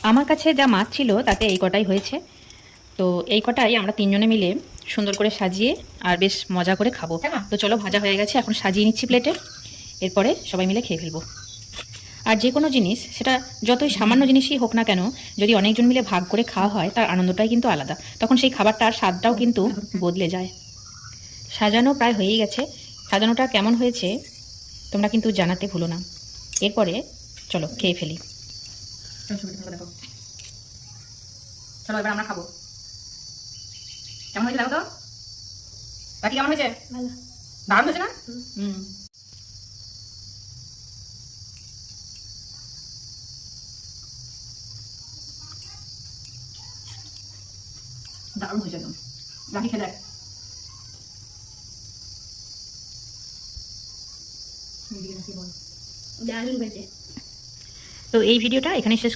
আমার কাছে যা মাছ ছিল তাতে এই কটাই হয়েছে। তো এই কটাই আমরা তিনজনে মিলে সুন্দর করে সাজিয়ে আর বেশ মজা করে খাবো। তো চলো, ভাজা হয়ে গেছে, এখন সাজিয়ে নিচ্ছি প্লেটে। এরপরে সবাই মিলে খেয়ে ফেলবো। আর যে কোনো জিনিস, সেটা যতই সামান্য জিনিসই হোক না কেন, যদি অনেকজন মিলে ভাগ করে খাওয়া হয় তার আনন্দটাই কিন্তু আলাদা। তখন সেই খাবারটার স্বাদটাও কিন্তু বদলে যায়। সাজানো প্রায় হয়েই গেছে। সাজানোটা কেমন হয়েছে তোমরা কিন্তু জানাতে ভুলো না। এরপরে চলো খেয়ে ফেলি। চলো এবার আমরা খাবো। কেমন হয়েছে দেখো তো, বাকি কেমন হয়েছে? ভালো। দারুণ হয়েছে না? হুম। দারুণ হয়েছে একদম। বাকি খেয়ে দেখ। দারুণ হয়েছে। তো এই ভিডিওটা এখানে শেষ